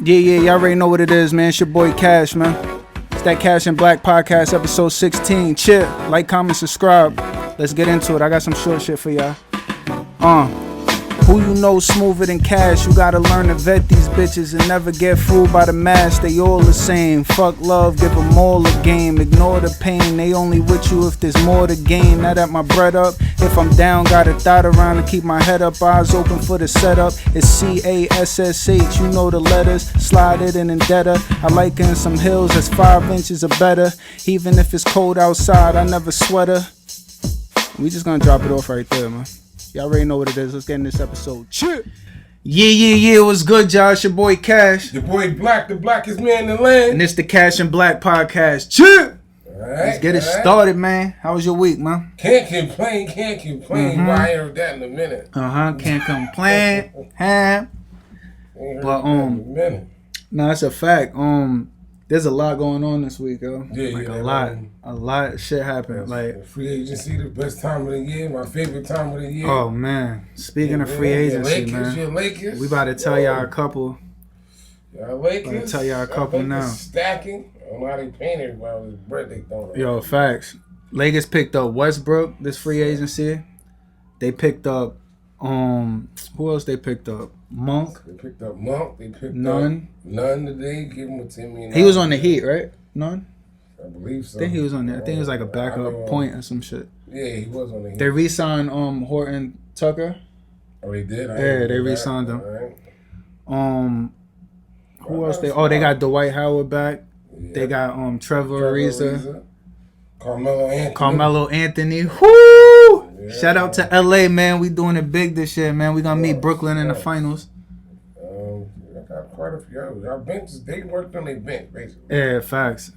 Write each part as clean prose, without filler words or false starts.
Yeah, y'all already know what it is, man. It's your boy Cassh, man. It's that Cassh and Black podcast, episode 16. Chill, like, comment, subscribe. Let's get into it. I got some short shit for y'all. Who you know smoother than Cassh? You gotta learn to vet these bitches and never get fooled by the mask. They all the same. Fuck love, give them all a game. Ignore the pain, they only with you if there's more to gain. Now that my bread up, if I'm down, got a thought around to keep my head up. Eyes open for the setup. It's CASSH, you know the letters. Slide it in and debtor. I like in some hills that's 5 inches or better. Even if it's cold outside, I never sweater. We just gonna drop it off right there, man. Y'all already know what it is. Let's get in this episode. Cheer. Yeah. What's good, y'all? It's your boy Cassh. Your boy Black, the blackest man in the land. And it's the Cassh and Black podcast. Cheer. Alright. Let's get it started, man. How was your week, man? Can't complain. Well, I heard that in a minute. Can't complain. But no, that's a fact. There's a lot going on this week, yo. A lot of shit happened. Like free agency, the best time of the year, my favorite time of the year. Oh man, speaking of free agency, your Lakers. We about to tell y'all a couple. Y'all Lakers. About to tell y'all a couple now. Stacking. I don't know how they paying everybody with this bread they throwing. Yo, facts. Lakers picked up Westbrook this free agency. They picked up who else they picked up? Monk. They picked up Monk. They picked Nunn. up Nunn today. Give him a $10 million. He was on the Heat, right? Nunn? I believe so. I think he was on there. I think it was like a backup point or some shit. Yeah, he was on the Heat. They re-signed Horton Tucker. Oh, they did? They re-signed him. Right. Who else they got Dwight Howard back. Yeah. They got Trevor Ariza. Carmelo Anthony. Whoo! Yeah. Shout out to LA, man. We doing it big this year, man. We gonna meet Brooklyn in the finals. I got quite a few. Our benches, they worked on their bench, basically. Yeah, facts.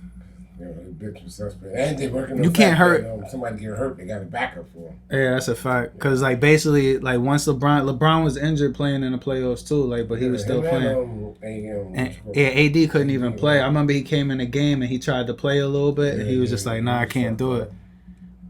Their bench was suspect. And they working on you can't hurt. Somebody get hurt, they got a backup for them. Yeah, that's a fact. Because, like, basically, like, once LeBron was injured playing in the playoffs, too, like, but he was still playing. AD couldn't even play. I remember he came in the game and he tried to play a little bit, and he was just like, nah, I can't do it.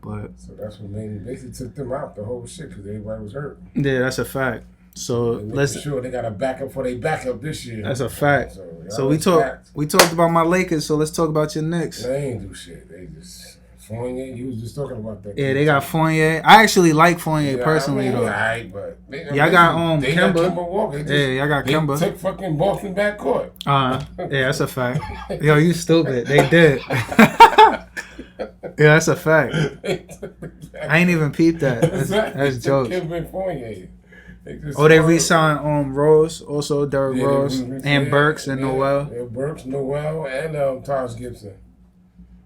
But so that's what basically took them out, the whole shit, because everybody was hurt. Yeah, that's a fact. So let's sure they got a backup for their backup this year. That's a fact. So we talked about my Lakers. So let's talk about your Knicks. They ain't do shit. They just Fournier. You was just talking about that. Yeah, they got Fournier. I actually like Fournier personally though. Alright, but y'all got Kemba. Walker. Y'all got Kemba. They took fucking Boston backcourt. Yeah, that's a fact. Yo, you stupid. They did. Yeah, that's a fact. I ain't even peeped that. That's jokes. Kemba and Fournier. They re-signed Rose, also Derrick Rose, and Burks and Noel. Yeah, Burks, Noel, and Taj Gibson.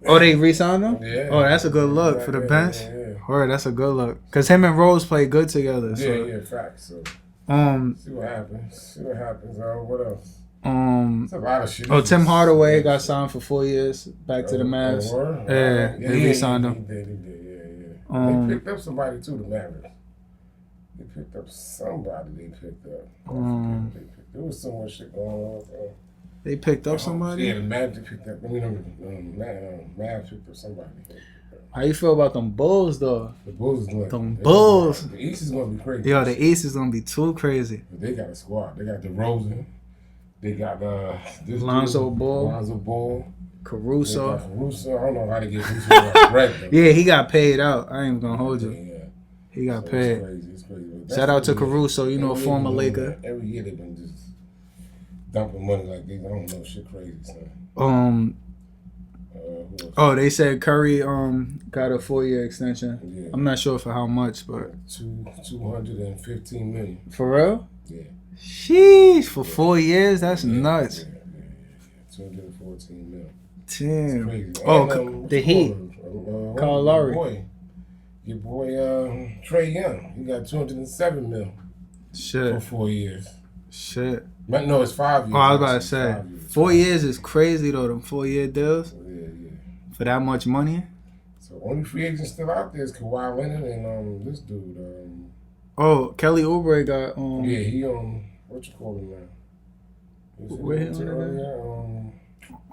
Oh, they re-signed them? Yeah. Oh, that's a good look for the bench. Yeah. Alright, that's a good look. Because him and Rose play good together. So. Yeah, facts. So, see what happens. What else? It's a lot of shit. Tim Hardaway got signed for 4 years back to the Mavs. Yeah, they re-signed him. He did. They picked up somebody too, the Mavericks. They picked up somebody. There was so much shit going on. They picked up somebody? Yeah, the Mavs picked up. Mavs picked up somebody. How you feel about them Bulls, though? The Bulls is going. Them Bulls. The East is going to be crazy. Yo, the East is going to be too crazy. But they got a squad. They got DeRozan. They got Lonzo Ball. Caruso. I don't know how to get Caruso right. Yeah, he got paid out. I ain't going to hold you. Yeah. He got paid. It's crazy. Shout out to Caruso, a former Laker. Every year they've been just dumping money like this. I don't know, shit crazy, son. They said Curry got a 4-year extension. Yeah. I'm not sure for how much, but $215 million. For real? Yeah. Sheesh, for 4 years? That's nuts. Yeah. $214 million. Damn. And, the Heat. Kyle Lowry. Your boy Trae Young, he got $207 million. Shit. For 4 years. Shit. No, it's 5 years. Oh, I was about to say 4 years is crazy though. Them 4-year deals. Yeah. For that much money. So only free agent still out there is Kawhi Leonard and this dude. Kelly Oubre got Yeah, he what you call him now? Where he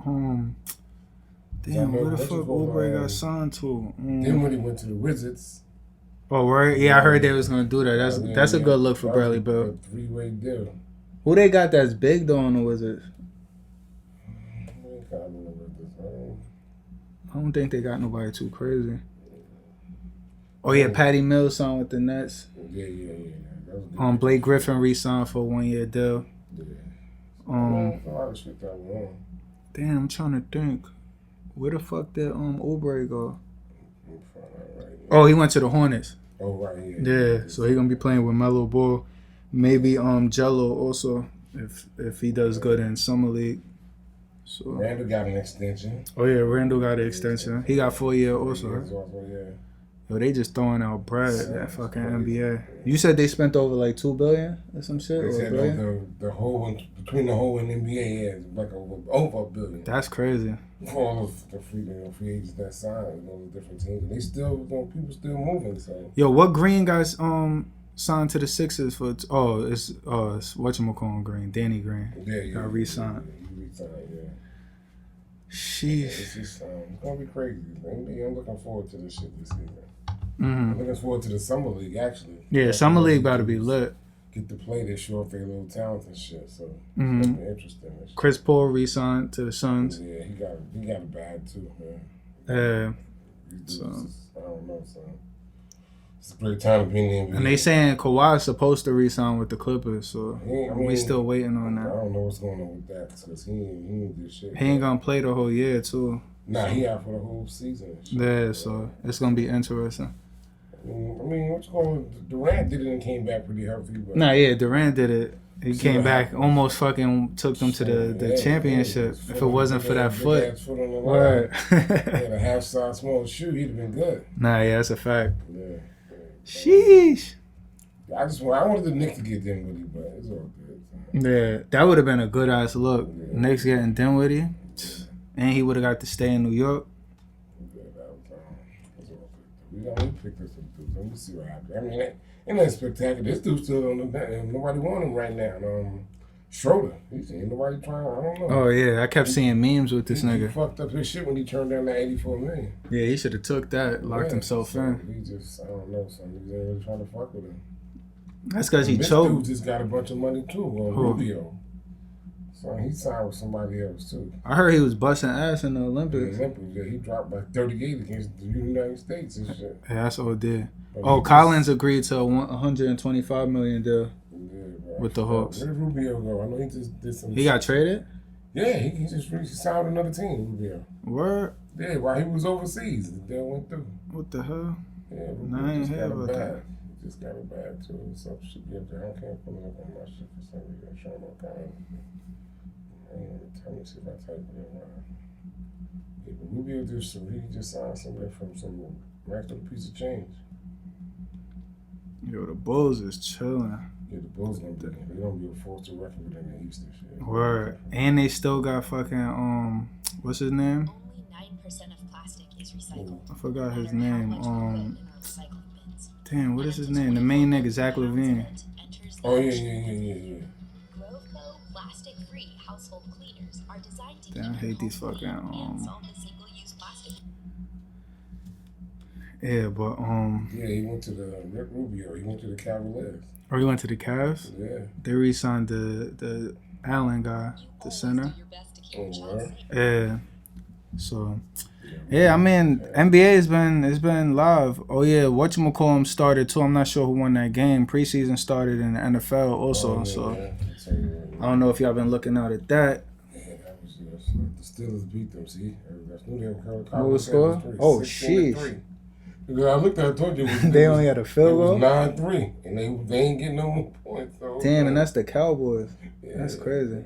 on Damn, where the fuck Oubre got signed to? Then when he went to the Wizards. Oh, right? Yeah, I heard they was going to do that. That's a good look for Bradley Beal. Three-way deal. Who they got that's big though on the Wizards? can't remember this. I don't think they got nobody too crazy. Oh yeah, Patty Mills signed with the Nets. Yeah. Blake Griffin re-signed for a 1-year deal. Yeah. A lot of shit that went on. Damn, I'm trying to think. Where the fuck did Oubre go? Oh, he went to the Hornets. Oh right, yeah. So he gonna be playing with Melo Ball, maybe Jello also if he does good in summer league. So Randall got an extension. Oh yeah, Randall got an extension. He got 4 year also. Yeah. Yo, they just throwing out bread. That fucking NBA. You said they spent over like $2 billion or some shit. They said the whole one between the whole and NBA is like over $1 billion. That's crazy. For all of the free agents that signed, all the different teams, and they still, people still moving. So yo, what Green guys signed to the Sixers for? It's whatchamacallit Green, Danny Green. Yeah, got re-signed. Yeah, re-signed. Yeah. Sheesh. It's just it's gonna be crazy. I'm looking forward to this shit this season. Mm-hmm. I'm looking forward to the summer league actually. Yeah, summer league about to be lit. Get to play, they show off their little talent and shit. So it's gonna be interesting. Chris Paul re-signed to the Suns. Yeah, he got a bag too, man. So I don't know, son. It's a great time to be in the NBA. And they saying Kawhi's supposed to re-sign with the Clippers, so we still waiting on that. I don't know what's going on with that because he ain't do shit. He ain't gonna play the whole year too. Nah, he out for the whole season. Yeah, so it's gonna be interesting. I mean, what's going on? Durant did it and came back pretty healthy. But Durant did it. He came back, almost fucking took them to the championship. If it wasn't for that foot. Right. A half size small shoe, he'd have been good. Yeah, that's a fact. Yeah. Sheesh. I wanted the Knicks to get Dinwiddie, but it's all good. Yeah, that would have been a good ass look. Yeah. Knicks getting Dinwiddie, and he would have got to stay in New York. Yeah, that was all good. We picked us some dudes. Let me see what happens. I mean, ain't that spectacular. This dude's still on the bench. Nobody want him right now. Schroeder, he's ain't nobody trying. I don't know. Oh yeah, I kept seeing memes with this nigga. He fucked up his shit when he turned down that $84 million. Yeah, he should have took that, locked himself in. He just, I don't know, son. He ain't really trying to fuck with him. That's because he choked. This dude just got a bunch of money too. Rubio. So he signed with somebody else too. I heard he was busting ass in the Olympics. Yeah, he dropped by 38 against the United States and shit. Yeah, that's all it did. Collins agreed to a $125 million deal. With the Hawks. Where did Rubio go? I know he just did some. He got traded? Yeah, he just signed another team, Rubio. Word? Yeah, while he was overseas, the deal went through. What the hell? Yeah, Rubio just got a bag. He just got a bag too. Some should be up there. I can't pull it up on my shit for some reason. I'm trying to find it. Tell me see if I type it in right. Yeah, but Rubio just signed somebody from some nice little piece of change. Yo, the Bulls is chilling. Yeah, the Bulls gonna be a force to reckon with in the East this year. Word. And they still got fucking what's his name? Only 9% of plastic is recycled. I forgot his name. Damn, what is his name? The main nigga, Zach LaVine. Oh yeah. Grovco plastic-free household cleaners are designed to Damn, I hate these fucking single-use plastic. Yeah, but yeah, he went to the Rick Rubio. He went to the Cavaliers. Oh, he went to the Cavs? Yeah. They re-signed the Allen guy, the center. Oh, yeah. So, yeah, I mean, NBA has been live. Oh yeah, whatchamacallit started too. I'm not sure who won that game. Preseason started in the NFL also. I don't know if y'all been looking out at that. Yeah, that was the Steelers beat them. See, that's new. What was the score? Oh, sheesh. Because I looked at it, I told you. They only had a field goal? It was 9-3, and they ain't getting no more points. So, damn, and that's the Cowboys. Yeah, that's crazy.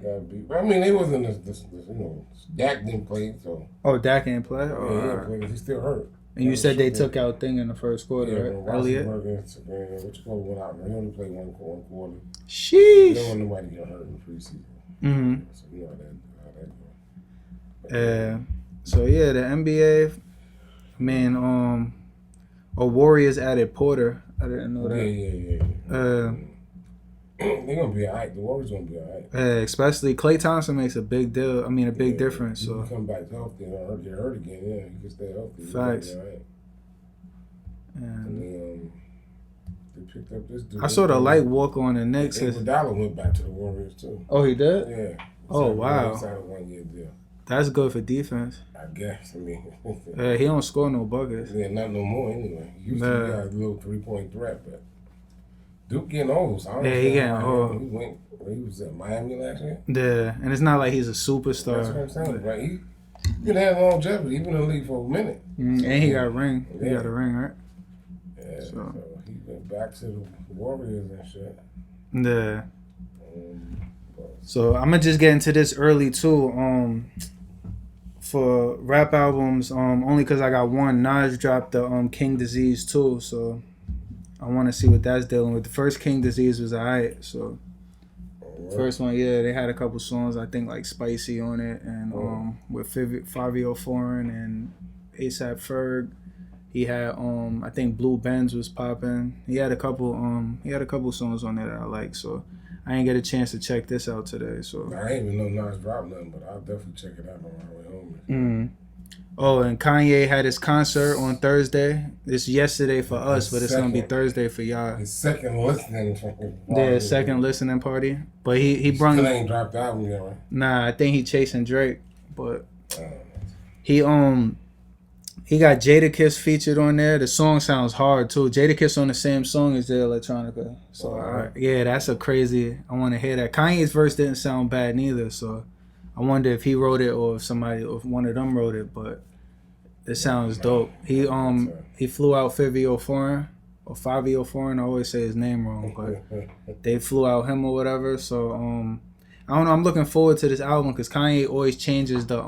I mean, they wasn't, Dak didn't play, so. Oh, Dak didn't play? Oh, yeah, he still hurt. And you said they took out Thing in the first quarter, right? Elliott? What you call it, went out. He only played one quarter. Sheesh. You don't want nobody get hurt in the preseason. Mm-hmm. So you know how that goes. So, yeah, the NBA, man, Warriors added Porter. I didn't know that. Yeah. They're gonna be alright. The Warriors gonna be alright. Especially Klay Thompson makes a big deal. I mean, a big difference. So he come back healthy and get hurt again. Yeah, he can stay healthy. Facts. Right. And then they picked up this dude. I saw the light walk on the Knicks. Iguodala went back to the Warriors too. Oh, he did? Yeah. Oh, wow. He signed a 1-year deal. That's good for defense. I guess. I mean, He don't score no buckets. yeah, not no more anyway. Used to be a little 3-point threat, but Duke getting old. So I don't Yeah, he getting old. He was at Miami last year. Yeah, and it's not like he's a superstar. That's what I'm saying, right? He been having longevity. He been in the league for a minute. And he got a ring. He got a ring, right? Yeah. So he went back to the Warriors and shit. Yeah. So I'm gonna just get into this early too. For rap albums, only because I got one. Nas dropped the King Disease too, so I want to see what that's dealing with. The first King Disease was alright, so first one, yeah, they had a couple songs I think like Spicy on it, and with Fabio Foreign and ASAP Ferg. He had I think Blue Benz was popping. He had a couple songs on there that I like, so I ain't get a chance to check this out today. So I ain't even know Nas dropped nothing, but I'll definitely check it out on my way home. Oh, and Kanye had his concert on Thursday. It's yesterday for us, but it's gonna be Thursday for y'all. His second listening party. Yeah, second listening party. But he brung. Still ain't dropped the album yet, right? Nah, I think he chasing Drake, but he got Jada Kiss featured on there. The song sounds hard too. Jada Kiss on the same song as the Electronica. So yeah, that's a crazy. I want to hear that. Kanye's verse didn't sound bad neither. So I wonder if he wrote it or if one of them wrote it. But it sounds dope. He flew out Fabio Foreign. I always say his name wrong, but they flew out him or whatever. So I don't know. I'm looking forward to this album because Kanye always changes the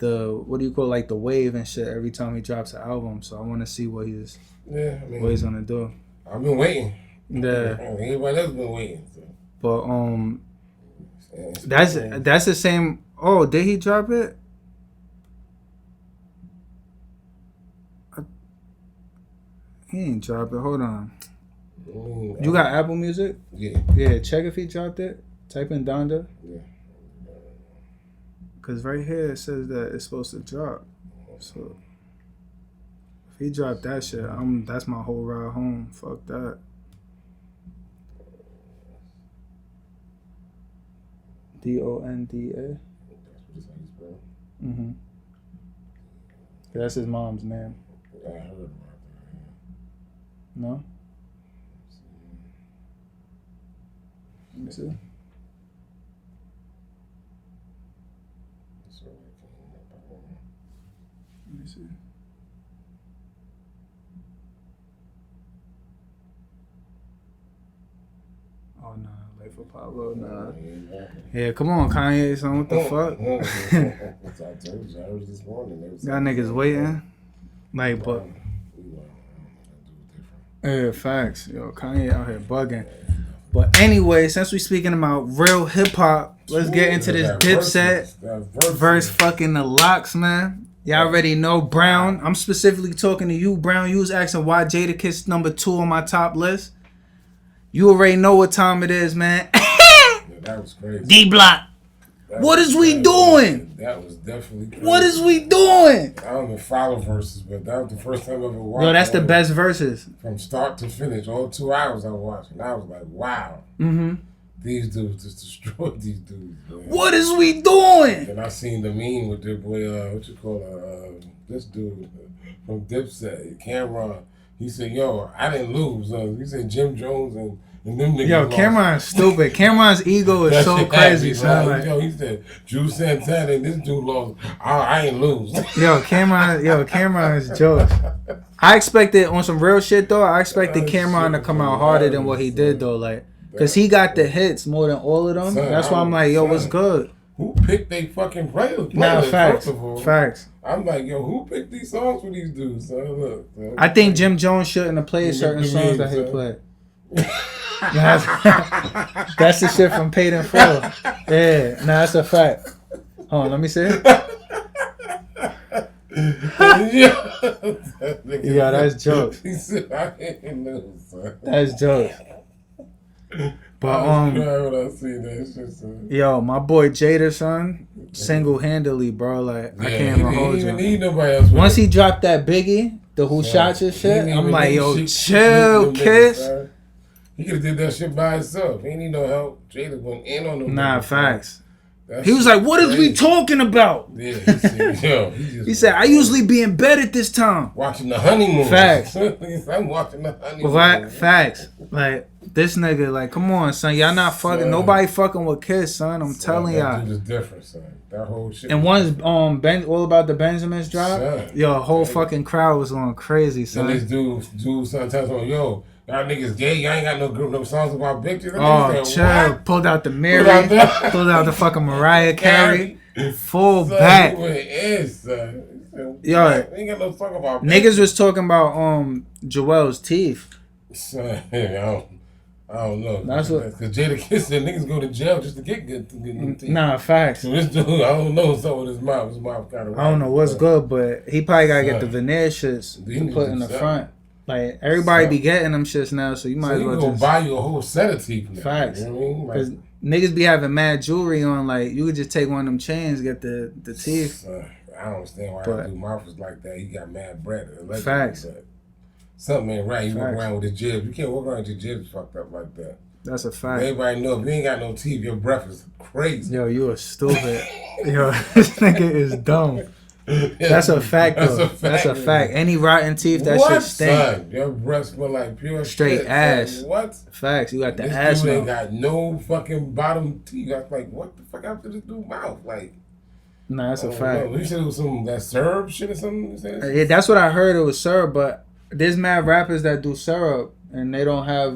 what do you call it, like the wave and shit every time he drops an album. So I want to see what he's gonna do. I've been waiting. Yeah. Everybody else been waiting. So. But that's the same. Oh, did he drop it? He ain't drop it. Hold on. You got Apple Music? Yeah. Yeah. Check if he dropped it. Type in Donda. Yeah. Cause right here it says that it's supposed to drop. So if he dropped that shit, that's my whole ride home. Fuck that. Donda. That's his mom's name. I heard about that. No? Let me see. Let me see. Oh, nah. Late for Pablo, nah. Yeah, come on, Kanye, son. What the fuck? I told you, I was this morning. Got niggas waiting. Like, but... Yeah, facts. Yo, Kanye out here bugging. But anyway, since we speaking about real hip-hop, let's get into this Dipset verse fucking the Locks, man. Y'all already know Brown. I'm specifically talking to you, Brown. You was asking why Jada Kiss number 2 on my top list. You already know what time it is, man. Yeah, that was crazy. D-Block. What is we doing? That was definitely crazy. What is we doing? I don't even follow verses, but that was the first time I ever watched. Yo, that's the best verses. From start to finish, all 2 hours I watched, and I was like, wow. These dudes just destroyed these dudes, man. What is we doing? And I seen the meme with their boy, this dude from Dipset, Cameron. He said, yo, I didn't lose. He said Jim Jones and them niggas Yo, lost. Cameron's stupid. Cameron's ego is so crazy, son. Like, yo, he said, Drew Santana and this dude lost. I ain't lose. Yo, Cameron is jokes. I expected, on some real shit though, I expected Cameron to come out harder than what he did though. Like, cause he got the hits more than all of them. Son, that's why I'm like, yo, what's good? Who picked they fucking playlist? Nah, facts. First of all, Facts. I'm like, yo, who picked these songs for these dudes? Son, look, son. I think Jim Jones shouldn't have played certain songs that he played. That's the shit from Paid in Full. Yeah, nah, that's a fact. Hold on, let me see it. Yeah, that's jokes. He said, I didn't know, son. That's jokes. But when I see that shit, son. Yo, my boy Jada, son, single-handedly, bro. Like, I can't even hold you. Need nobody else. Once he dropped that Biggie, the Who Shot Your shit, I'm like, yo, chill, Kiss. He could have did that shit by himself. He ain't need no help. Jada went in on him. Nah, facts. He was like, "What is we talking about?" Yeah, he said, "I usually be in bed at this time." Watching the honeymoon. Facts. I'm watching the honeymoon. Facts. Like, this nigga, like, come on, son. Y'all not fucking. Son. Nobody fucking with Kiss, son. I'm telling y'all. That dude is different, son. That whole shit. And once All About the Benjamins drop, yo, a whole fucking crowd was going crazy, son. And this dude sometimes on, yo, y'all niggas gay. Y'all ain't got no songs about bitches. Oh, chill. Pulled out the Mary. Pulled out the fucking Mariah Carey. Full son, back. Yo, ain't got no song about bitches. Niggas was talking about Joel's teeth. Son, I don't know. That's what. Because Jada kissed and niggas go to jail just to get new teeth. Nah, facts. So this dude, I don't know what's up with his mouth. His mouth kind of. I don't know what's good, but he probably gotta get the veneer shits to put in the front. Like, everybody be getting them shits now, so you might as well just buy you a whole set of teeth now. Facts. You know what I mean? Because niggas be having mad jewelry on. Like, you could just take one of them chains, get the teeth. I don't understand why that dude mouth was like that. He got mad bread. Facts. Something ain't right. He walk around with his jibs. You can't walk around with your jibs fucked up like that. That's a fact. Everybody know if you ain't got no teeth, your breath is crazy. Yo, you are stupid. Yo, this nigga is dumb. That's a fact, though. That's a fact. Any rotten teeth, that shit stink. Son? Your breath smell like pure straight shit, ass. Son. What? Facts. You got the this ass. Dude ain't got no fucking bottom teeth. I was like, what the fuck happened to this dude's mouth? Like, nah, that's a fact. You said it was some that syrup shit or something. Yeah, that's what I heard. It was syrup, but there's mad rappers that do syrup and they don't have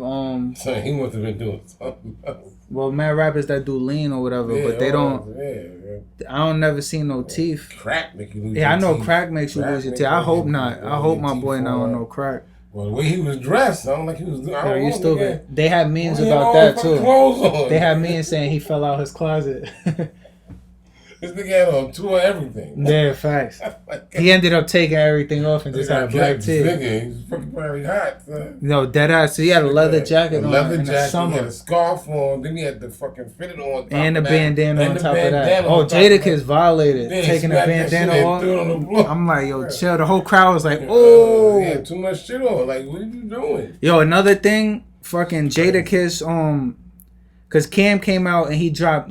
So he must have been doing something else. Well, mad rappers that do lean or whatever, but they don't. I don't never see no teeth. Crack make you lose. Yeah, your I know teeth. crack makes you lose your teeth. I hope not. I hope my boy not on no crack. Well, the way he was dressed, I don't like he was doing. Yo, you stupid. They had memes about that too. They had memes saying he fell out his closet. This nigga had on tour everything. Yeah, facts. He ended up taking everything off and just had black teeth. He's fucking probably hot, son. No, dead ass. So he had a leather jacket on in the summer. He had a scarf on. Then he had the fucking fitted on. And the bandana on top of that. Oh, Jada violated. Taking the bandana off. I'm like, yo, chill. The whole crowd was like, oh. He had too much shit on. Like, what are you doing? Yo, another thing, fucking Jada because Cam came out and he dropped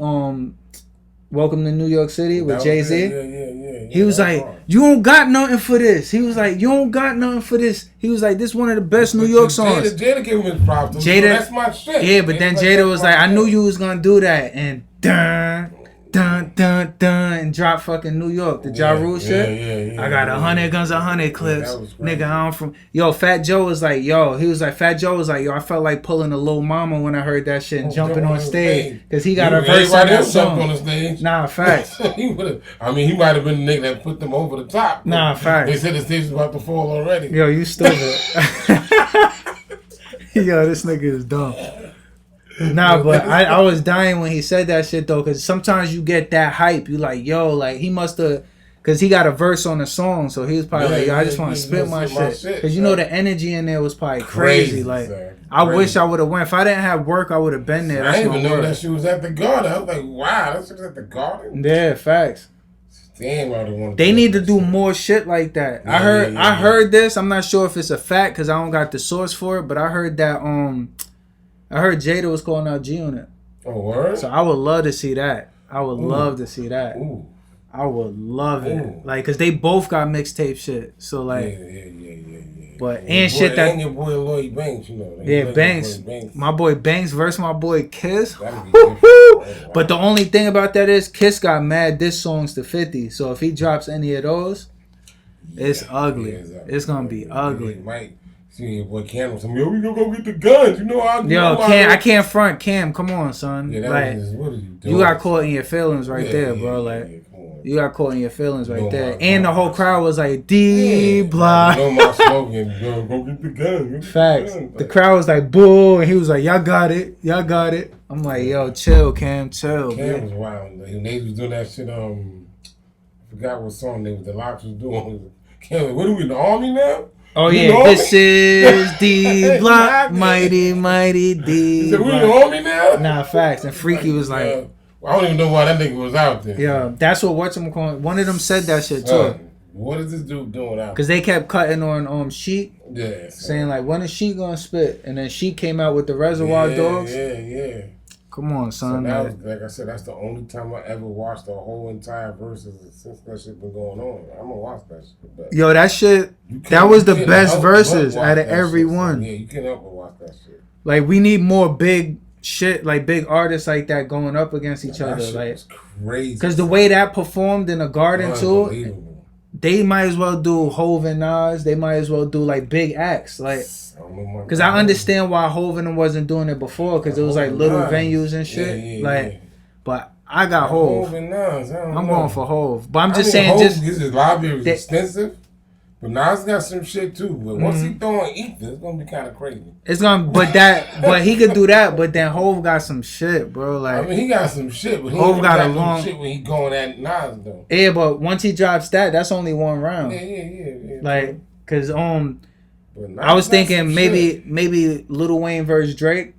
Welcome to New York City with Jay-Z. Yeah. He was like, you don't got nothing for this. He was like, you don't got nothing for this. He was like, this is one of the best New York songs. Jada gave him his props. Jada, that's my shit. Yeah, but then Jada was like, I knew you was going to do that. And dun, and drop fucking New York. The Ja Rule shit. I got 100 guns, 100 clips. Nigga, I'm from... Yo, Fat Joe was like, yo, I felt like pulling a Lil Mama when I heard that shit and jumping on stage. Because he got a verse on that song. On the stage. Nah, facts. He might have been the nigga that put them over the top. Nah, facts. They said the stage was about to fall already. Yo, you stupid. Yo, this nigga is dumb. Nah, but I was dying when he said that shit though, because sometimes you get that hype. You like, yo, like he must have, because he got a verse on the song, so he was probably like, yo, I just want to spit my shit. Because you know the energy in there was probably crazy. Like, I wish I would have went. If I didn't have work, I would have been there. I didn't even know that she was at the Garden. I was like, wow, that shit was at the Garden? Yeah, facts. Damn, I don't want to. They need to do more shit like that. I heard this. I'm not sure if it's a fact because I don't got the source for it, but I heard that I heard Jada was calling out G-Unit. Oh, word? So I would love to see that. I would love to see that. Ooh. I would love it. Like, because they both got mixtape shit. So, like... Yeah. But, and shit that... And your boy Lloyd Banks, you know. Yeah, Banks. My boy Banks versus my boy Kiss. Wow. But the only thing about that is Kiss got mad diss songs to 50. So, if he drops any of those, it's ugly. It's going to be ugly. See your boy Cam was like, yo, we gonna go get the guns. You know how I can't front Cam. Come on, son. Yeah, like, what are you doing? You got caught in your feelings right there, bro. Like, you got caught in your feelings right there. And the whole crowd was like, D-Block. You know my slogan, go get the gun. Facts. The crowd was like, boo. And he was like, y'all got it. I'm like, yo, chill, Cam, chill. Cam was wild. When they was doing that shit, I forgot what song the Locks was doing. Cam, what are we, in the army now? Oh, yeah, this is D-Block, mighty D. So we in the army now? Nah, facts. And Freaky was like... I don't even know why that nigga was out there. Yeah, that's what whatchamacallit. One of them said that shit, too. What is this dude doing out there? Because they kept cutting on Sheik. Yeah. Saying, like, when is she going to spit? And then she came out with the Reservoir Dogs. Yeah. Come on, So son. that was, like I said, that's the only time I ever watched the whole entire verses since that shit been going on. I'm gonna watch that shit. But Yo, that shit, that was the best verses out of every one. Yeah, you can't help but watch that shit. Like, we need more big shit, like big artists like that going up against each other. Shit Like, was crazy. because the way that performed in the garden too, they might as well do Hov and Nas. They might as well do like big acts. Like, because I understand why Hov and them wasn't doing it before, because it was like little venues and shit. But I got Hov. And Nas, I'm going for Hov. But I'm just saying, Hov, his library is extensive. But Nas got some shit too. But once he throwing ether, it's gonna be kind of crazy. It's gonna, but he could do that. But then Hov got some shit, bro. Like, I mean, he got some shit, but he Hov ain't got a no long shit when he going at Nas though. Yeah, but once he drops that, that's only one round. Yeah. Like, cause I was thinking maybe Lil Wayne versus Drake,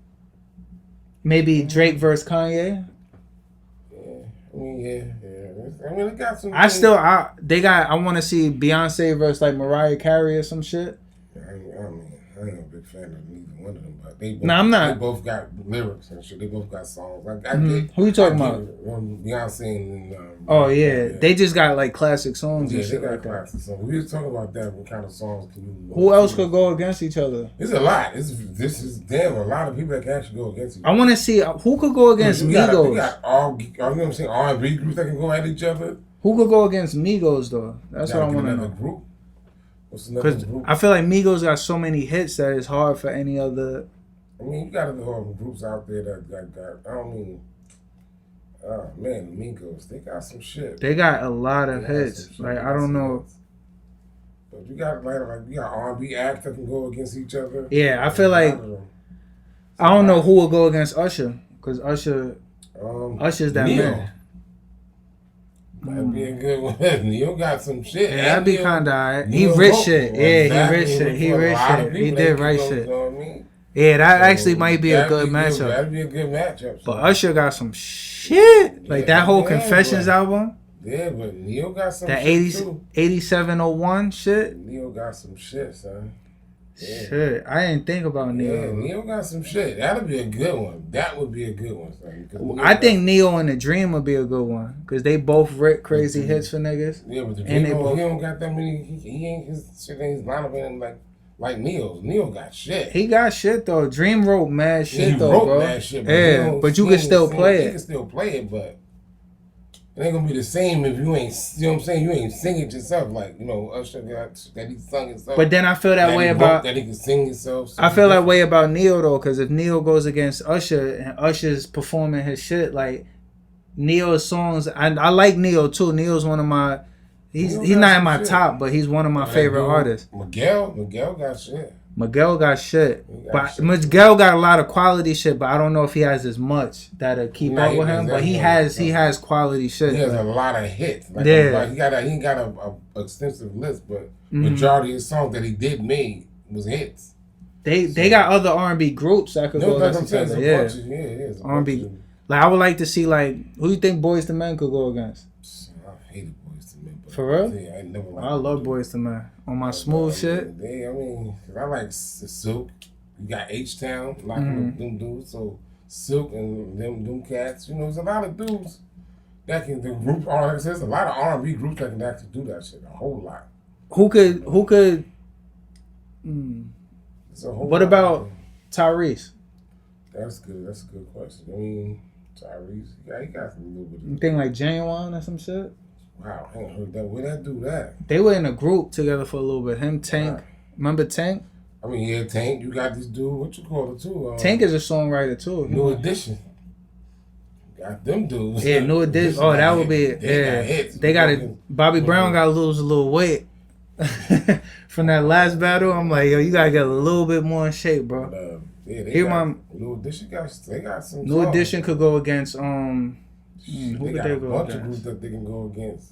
maybe Drake versus Kanye. Yeah. I mean, they got some. I want to see Beyonce versus like Mariah Carey or some shit. I ain't a big fan of neither one of them, but they both, I'm not. They both got lyrics and shit. They both got songs. Who you talking about? Beyonce and. Oh yeah, they just got like classic songs and they shit got like classic songs. We was talking about that. What kind of songs can you? Who else could go against each other? It's a lot. This is damn a lot of people that can actually go against each other. I want to see who could go against Migos. You got all, you know what I'm saying, R&B groups that can go at each other. Who could go against Migos though? That's what I want to know. Group. What's another group? I feel like Migos got so many hits that it's hard for any other. I mean, you got other groups out there that got. I don't mean. Oh man, the Migos, they got some shit. They got a lot of hits. Like, I don't know. But you got you got R&B acts that can go against each other. Yeah, I feel like I don't know who will go against Usher, because Usher's that man. That'd be a good one. Neo got some shit. Yeah, that'd be kind of alright. He rich shit. Yeah, he rich shit. He rich shit. He did right shit. Yeah, that actually might be a good matchup. That'd be a good matchup. But Usher got some shit. Like that whole Confessions album. Yeah, but Neo got some that shit too. 8701 shit. Neo got some shit, son. Yeah. Shit, I didn't think about Neo. Yeah, Neo got some shit. That'd be a good one. That would be a good one, son. I think Neo and The Dream would be a good one, because they both wreck crazy hits for niggas. Yeah, but The Dream, he don't got that many. He ain't, his shit ain't lineup in like Neo's. Neo got shit. He got shit though. Dream wrote mad shit though, wrote bro. Mad shit, but you can still play it. You can still play it, but it ain't gonna be the same if you ain't. You know what I'm saying? You ain't sing it yourself, like Usher got that he sung himself. But then I feel that way about that he can sing himself. So I feel that way about Neo though, because if Neo goes against Usher and Usher's performing his shit, like Neo's songs, I like Neo too. Neo's one of my. He's not in my top, but he's one of my favorite artists. Miguel got shit. Miguel got shit. Miguel got a lot of quality shit, but I don't know if he has as much that'll keep up with him. But he has quality shit. He has a lot of hits. He ain't got a extensive list, but majority of his songs that he did made was hits. They got other R&B groups that could go against each other. Yeah, R&B. Like I would like to see who you think Boyz II Men could go against? I hated Boyz II Men. For real? Yeah, I love Boyz II Men. On my smooth shit. I mean, I like Silk. You got H-Town, them dudes. So Silk and them cats. There's a lot of dudes that can do group artists. There's a lot of R&B groups that can actually do that shit. A whole lot. Who could? What about Tyrese? That's good. That's a good question. I mean, Tyrese, he got some little bit. You think like Genuine or some shit? Wow, I ain't heard that. Where'd that do that? They were in a group together for a little bit. Him, Tank. Right. Remember Tank? I mean, yeah, Tank. You got this dude. What you call it too? Tank is a songwriter too. New Edition. Got them dudes. Yeah, New Edition. Oh, that would be it. Yeah, they got it. Bobby Brown got to lose a little weight from that last battle. I'm like, yo, you gotta get a little bit more in shape, bro. New Edition they got some. New Edition could go against who they could got they a go bunch against? of groups that they can go against.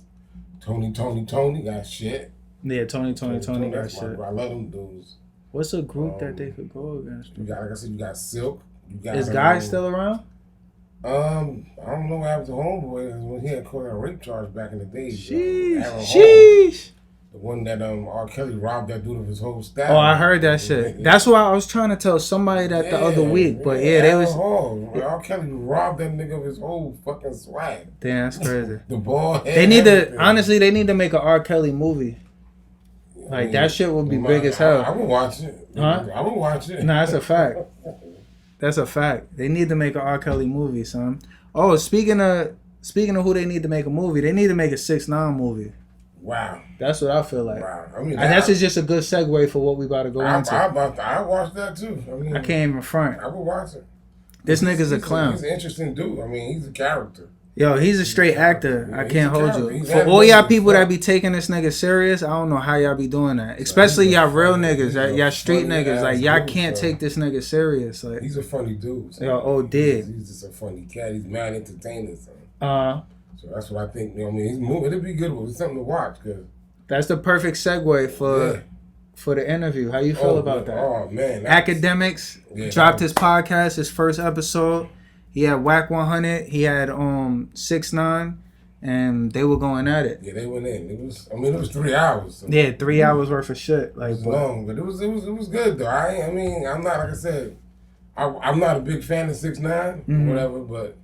Tony got shit. Yeah, Tony got shit. I love them dudes. What's a group that they could go against? You got, like I said, you got Silk. Is Guy still around? I don't know what happened to Homeboy when he had caught a rape charge back in the day. Sheesh. The one that R. Kelly robbed that dude of his whole staff. Oh, I heard that shit. Yeah. That's why I was trying to tell somebody that the other week. But yeah, they was. R. Kelly robbed that nigga of his whole fucking swag. Damn, that's crazy. The ball head. They need to, honestly, they need to make an R. Kelly movie. Like, that shit would be big as hell. I would watch it. Huh? I would watch it. Nah, that's a fact. That's a fact. They need to make an R. Kelly movie, son. Oh, speaking of who they need to make a movie, they need to make a 6ix9ine movie. Wow. That's what I feel like. Wow. I mean, and that's just a good segue for what we about to go into. I watched that too. I mean, I can't even front. I would watch it. This nigga's a clown. He's an interesting dude. I mean, he's a character. Yo, he's a straight actor. Yeah, I can't hold you. He's For all y'all people that be taking this nigga serious, I don't know how y'all be doing that. Especially y'all real niggas, y'all street niggas. Like, y'all can't take this nigga serious. Like, he's a funny dude. So yo, He's just a funny cat. He's mad entertaining. So that's what I think. You know, I mean, he's moving. It'll be good. It's something to watch because that's the perfect segue for the interview. How you feel about that? Oh man, Academics dropped his podcast, his first episode. He had Wack 100. He had 6ix9ine, and they were going at it. Yeah, they went in. It was 3 hours. So. Yeah, 3 hours worth of shit. Like, it was long, but it was good though. I mean, I'm not, like I said, I'm not a big fan of 6ix9ine or whatever, but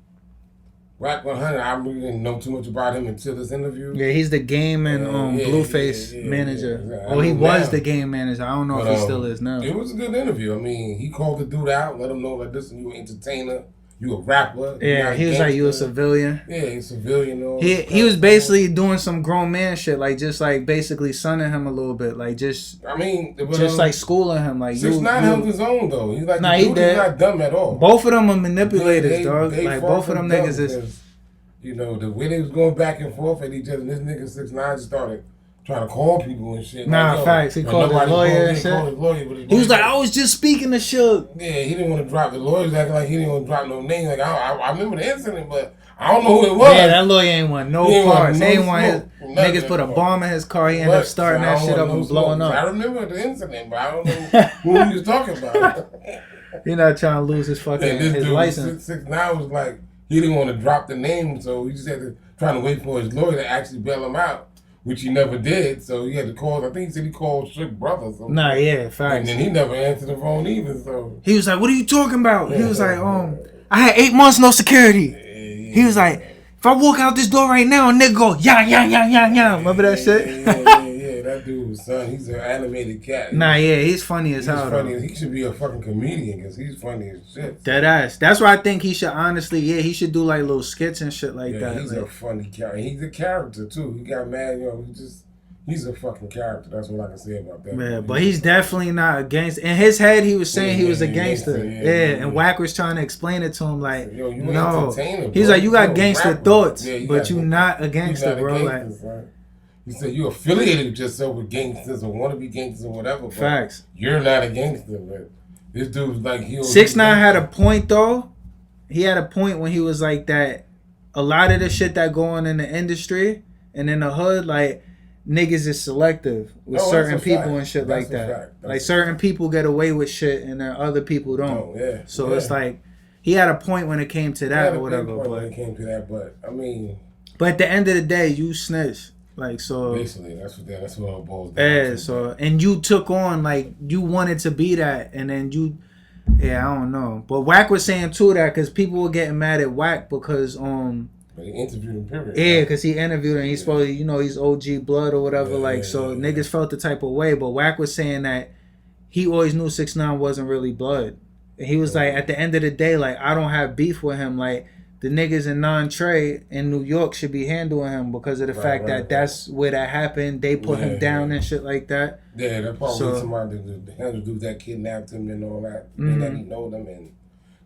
Wack 100, I really didn't know too much about him until this interview. Yeah, he's the game and Blueface manager. Yeah. Oh, he was the game manager. I don't know if he still is now. It was a good interview. I mean, he called the dude out, let him know like, listen, you an entertainer. You a rapper. Yeah, he was like, you a civilian. Yeah, he's a civilian. He was basically doing some grown man shit, like just like basically sunning him a little bit, like just. I mean, just like schooling him, like 6ix9ine held his own though. He's like, he did. He's not dumb at all. Both of them are manipulators, dog. Like both of them niggas is. You know the way they was going back and forth at each other. And this nigga 6ix9ine just started trying to call people and shit. Nah, like, facts. He called his lawyer and shit. He was like, I was just speaking to Suge. Yeah, he didn't want to drop the lawyers acting like he didn't want to drop no name. Like I remember the incident, but I don't know who it was. Yeah, that lawyer ain't want no parts. They ain't want his niggas put a bomb in his car. He ended up starting that shit up and blowing up. I remember the incident, but I don't know who he was talking about. He not trying to lose his fucking his license. 6ix9ine was like he didn't want to drop the name, so he just had to try to wait for his lawyer to actually bail him out. Which he never did, so he had to call. I think he said he called Suge brother. Nah, yeah, facts. And then he never answered the phone either. So he was like, "What are you talking about?" He was like, I had 8 months no security." Yeah. He was like, "If I walk out this door right now, a nigga go yeah." Remember that shit? Yeah, that dude, son, he's an animated cat. Nah, yeah, he's funny as hell. He should be a fucking comedian because he's funny as shit. Dead ass. That's why I think he should honestly, he should do like little skits and shit like that. He's a funny character. He's a character too. He got mad, he's a fucking character. That's what I can say about that. Yeah, but he's definitely not a gangster. In his head, he was saying he was a gangster. And Wack was trying to explain it to him like, no. He's like, you got gangster thoughts, but you not a gangster, bro. Like. He said you affiliated yourself with gangsters or want to be gangsters or whatever. Facts. You're not a gangster, but this dude was like 6ix9ine had a point though. He had a point when he was like that. A lot of the shit that go on in the industry and in the hood, like niggas is selective with certain people and shit like that. Like certain people get away with shit and then other people don't. So it's like he had a point when it came to that or whatever. When it came to that, but I mean. But at the end of the day, you snitch. Like so, basically that's what it boils down to. Yeah, so and you took on like you wanted to be that, and then I don't know. But Wack was saying too that because people were getting mad at Wack because But he interviewed him, period. Yeah, because he interviewed him. He's supposed to, he's OG blood or whatever. Niggas felt the type of way. But Wack was saying that he always knew 6ix9ine wasn't really blood. And he was like, at the end of the day, like I don't have beef with him. Like. The niggas in non-trade in New York should be handling him because of the fact that that's where that happened. They put him down and shit like that. Yeah, that's probably somebody to handle dudes that kidnapped him and all that. And that he know them and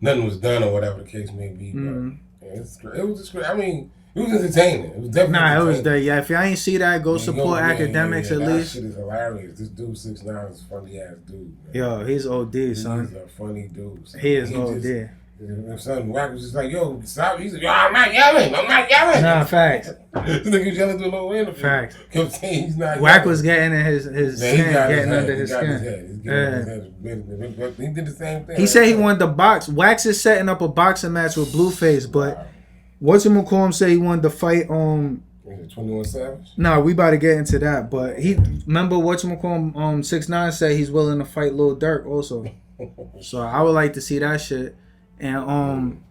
nothing was done or whatever the case may be. But it was just great. I mean, it was entertaining. It was definitely it was there. Yeah, if y'all ain't see that, go support Academics at least. That shit is hilarious. This dude 6ix9ine is a funny ass dude. Man. Yo, he's OD, son. He's a funny dude. Son. He is OD. Son Wack was just like, yo, stop. He said, yo, I'm not yelling. Nah, facts. This nigga was yelling through a little interview. Facts. Kept saying he's not Wack was getting in his skin, getting under his skin. He did the same thing. He said he wanted to box. Wax is setting up a boxing match with Blueface, but whatchamacallum said he wanted to fight 21 Savage? No, we about to get into that. But he remember whatchamacallit 6ix9ine said he's willing to fight Lil Durk also. So I would like to see that shit. And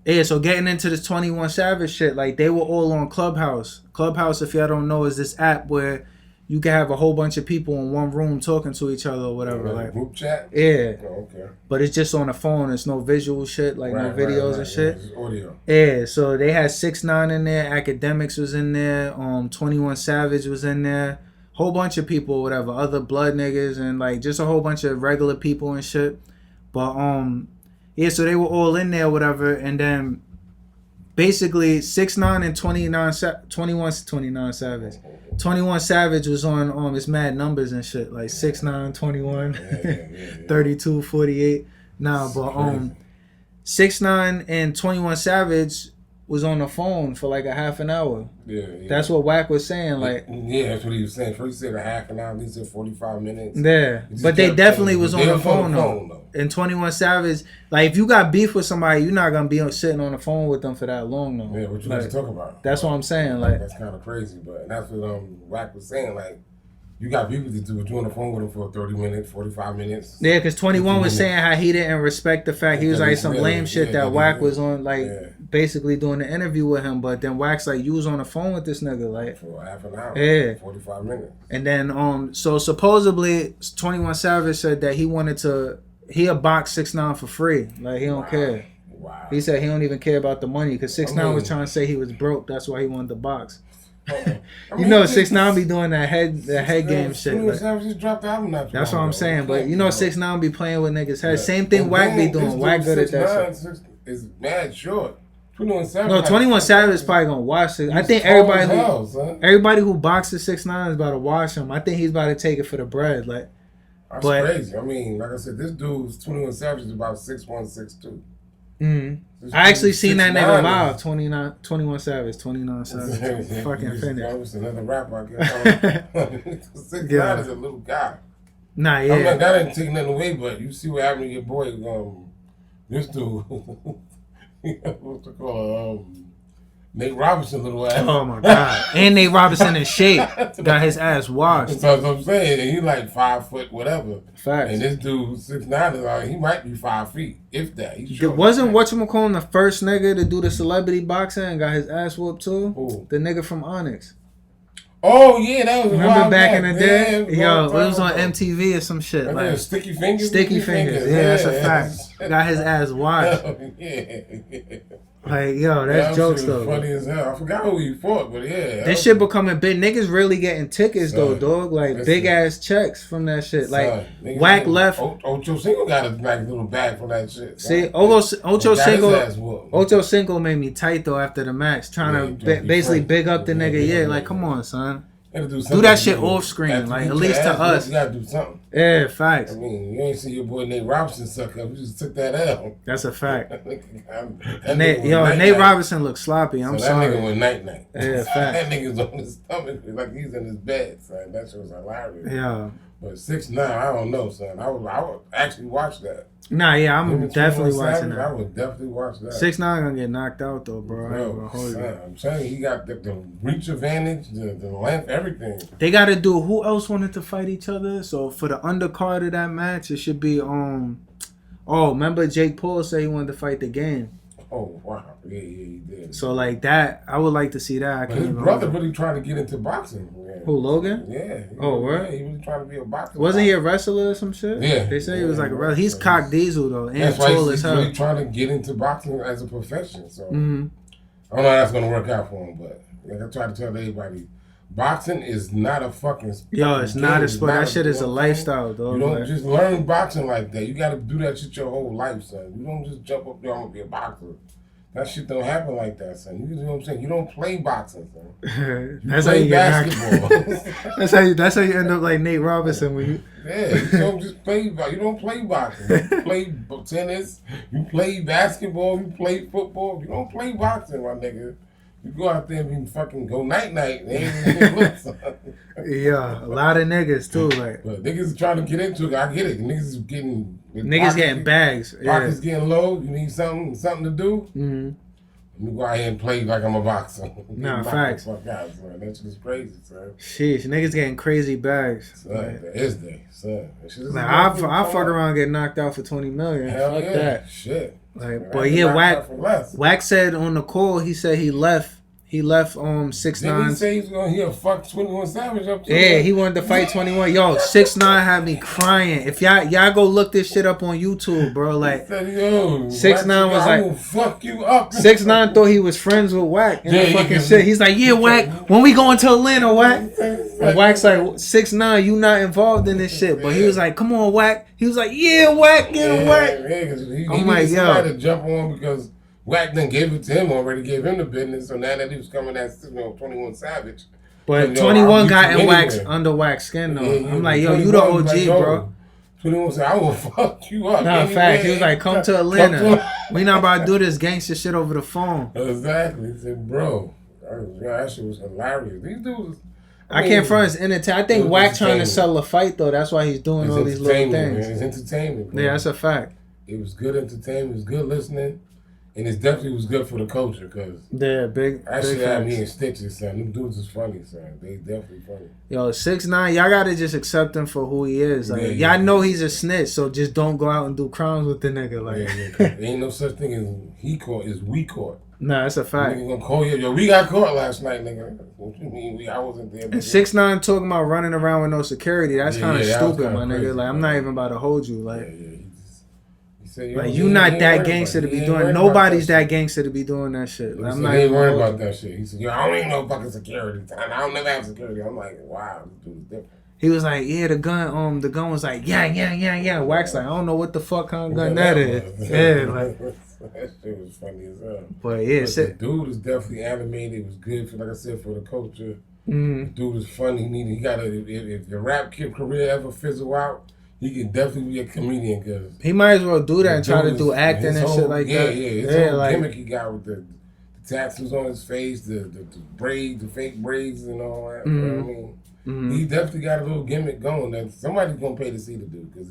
yeah, so getting into this 21 Savage shit, like they were all on Clubhouse. Clubhouse, if y'all don't know, is this app where you can have a whole bunch of people in one room talking to each other or whatever. Like group chat? Yeah. Oh, okay. But it's just on the phone. It's no visual shit, like no videos and shit. Yeah, it's audio. Yeah, so they had 6ix9ine in there, Academics was in there, 21 Savage was in there, whole bunch of people, whatever, other blood niggas and like just a whole bunch of regular people and shit. But yeah, so they were all in there, whatever, and then basically 6ix9ine and 21 Savage. 21 Savage was on it's mad numbers and shit, like 6'9", 21, 32, 48. Nah, but 6ix9ine and 21 Savage was on the phone for like a half an hour. Yeah. That's what Wack was saying. Like, yeah, that's what he was saying. First he said a half an hour, he said 45 minutes. Yeah, but they definitely was on the phone though. And 21 Savage, like if you got beef with somebody, you're not gonna be sitting on the phone with them for that long though. Yeah, what you like, talk about? That's what I'm saying. Like that's kind of crazy, but that's what Wack was saying. Like you got people to do, but you on the phone with them for 30 minutes, 45 minutes. Yeah, because 21 was saying how he didn't respect the fact he was like some lame shit that Wack was on, like basically doing the interview with him. But then Wack's like, you was on the phone with this nigga, like for half an hour, 45 minutes. And then so supposedly 21 Savage said that he'll box 6ix9ine for free, like he don't care. Wow. He said he don't even care about the money because 6ix9ine was trying to say he was broke. That's why he wanted to box. You know 6ix9ine be doing that head game shit. Like, just dropped the album that's what I'm saying. But you know 6ix9ine be playing with niggas' head. Same thing Wack be doing. Wack good at that shit. Is mad short. 21 Savage. No, 21 Savage is probably gonna watch it. I think everybody who boxes 6ix9ine is about to watch him. I think he's about to take it for the bread. Like that's crazy. I mean, like I said, this dude's 21 Savage is about 6'1", 6'2". I actually seen that nigga live. 21 Savage, 29 Savage. Fucking finished. That was another rapper, I guess. 6'9" is a little guy. Nah, yeah. I'm like, that ain't taking nothing away, but you see what happened to your boy, this dude. What's it called? Nate Robinson, little ass. Oh my god! And Nate Robinson in shape, got his ass washed. That's what I'm saying. And he like 5 foot whatever. Facts. And this dude 6'9" is like, he might be 5 feet, if that. Wasn't whatchamacallit the first nigga to do the celebrity boxing and got his ass whooped too? Ooh. The nigga from Onyx. Oh yeah, that was. Remember back in the day? Yo, it was on MTV or some shit. Like Sticky Fingers. Sticky Fingers. Yeah, that's a fact. Got his ass washed. Yeah. Like, yo, that's jokes though. Funny as hell. I forgot who he fought, but yeah. This shit becoming big. Niggas really getting tickets though, dog. Like big ass checks from that shit. Like Wack left. Ocho Cinco got a nice little bag from that shit. See, Ocho Cinco made me tight though after the match, trying to basically big up the nigga. Yeah, like come on, son. Do that shit off screen, like at least to us. You gotta do something. Yeah, facts. I mean, you ain't see your boy Nate Robinson suck up. You just took that L. That's a fact. Nate Robinson looks sloppy. I'm sorry. That nigga went night. Yeah, facts. That nigga's on his stomach like he's in his bed, son. That shit was hilarious. Yeah. But 6'9", I don't know, son. I would actually watch that. Nah, yeah, I'm definitely watching that. I would definitely watch that. 6'9" gonna get knocked out though, bro. I'm telling you, he got the reach advantage, the length, everything. They got to do. Who else wanted to fight each other? So for the undercard of that match, it should be remember Jake Paul said he wanted to fight the Game. Oh wow, yeah, he did. So like that, I would like to see that. But his brother really trying to get into boxing. Yeah. Who, Logan? Yeah. Where? He was trying to be a boxer. Wasn't he a wrestler or some shit? Yeah. They say he was like a wrestler. He's cock diesel though, and that's tall why as hell. He's really trying to get into boxing as a profession. So I don't know how that's gonna work out for him, but like I try to tell everybody, boxing is not a fucking sport. Yo, it's not a sport. That shit is a lifestyle, though. You don't just learn boxing like that. You got to do that shit your whole life, son. You don't just jump up there, I'm going to be a boxer. That shit don't happen like that, son. You know what I'm saying? You don't play boxing, son. That's how you basketball. that's how you end up like Nate Robinson. You don't just play. You don't play boxing. You play tennis. You play basketball. You play football. You don't play boxing, my nigga. You go out there and fucking go night. Yeah, a lot of niggas too, like. But niggas trying to get into it. I get it. Niggas getting bags. Pockets getting low. You need something to do. Let me go out here and play like I'm a boxer. Nah, facts. Fuck out, son. That shit is crazy, son. Sheesh, niggas getting crazy bags. Son, that is they, son. Man, I'll fuck around and get knocked out for 20 million. Hell Fuck yeah. that. Shit. Like, but yeah, Wack said on the call, he said he left 6ix9ine. Didn't he say he's gonna fuck 21 Savage up to Yeah, he wanted to fight 21. Yo, 6ix9ine had me crying. If y'all go look this shit up on YouTube, bro. Like, 6ix9ine was like, I will fuck you up. 6ix9ine thought he was friends with Wack and the fucking shit. He's like, yeah, Wack, when we going to Atlanta, Wack? And Wack's like, 6ix9ine, you not involved in this shit. But he was like, come on, Wack. He was like, yeah, Wack, get him, Wack. Yeah, because he I'm like, needed somebody to jump on because Wack then gave it to him already, gave him the business. So now that he was coming at 21 Savage. But 21 got in Wack's under Wack's skin though. Yeah, I'm like, yo, you the OG, like, bro. 21 said, I will fuck you up. Nah, fact. He was like, come to Atlanta. We not about to do this gangster shit over the phone. Exactly. He said, bro, that shit was hilarious. These dudes. I can't front his entertainment. I think Wack trying to sell a fight though. That's why he's doing all these little things. Man. It's entertainment. Bro. Yeah, that's a fact. It was good entertainment. It was good listening. And it definitely was good for the culture, because that shit had me in stitches, son. Them dudes is funny, son. They definitely funny. Yo, 6ix9ine, y'all gotta just accept him for who he is. Like, y'all know he's a snitch, so just don't go out and do crimes with the nigga. Like, there ain't no such thing as he caught, is we caught. Nah, that's a fact. Nigga gonna call you, yo, we got caught last night, nigga. What you mean? I wasn't there. And 6ix9ine talking about running around with no security. That's kind of stupid, my nigga. Like, I'm not even about to hold you. Like, like, you not that gangster to be doing. Nobody's that gangster to be doing that shit. Like, I'm not even worried about that shit. He said, yo, I don't need no fucking security. I don't never have security. I'm like, wow, this dude is different. He was like, yeah, the gun was like, yeah. Wack's like, I don't know what the fuck kind of gun that is. Yeah, like. That shit was funny as hell. But yeah, the dude is definitely animated. It was good, for, like I said, for the culture. Mm-hmm. The dude is funny. He got if the rap kid career ever fizzle out, he can definitely be a comedian, because he might as well do that and try to do acting and shit like that. His whole gimmick he got with the tattoos on his face, the braids, the fake braids and all that. Mm-hmm. You know what I mean? Mm-hmm. He definitely got a little gimmick going that somebody's gonna pay to see the dude, because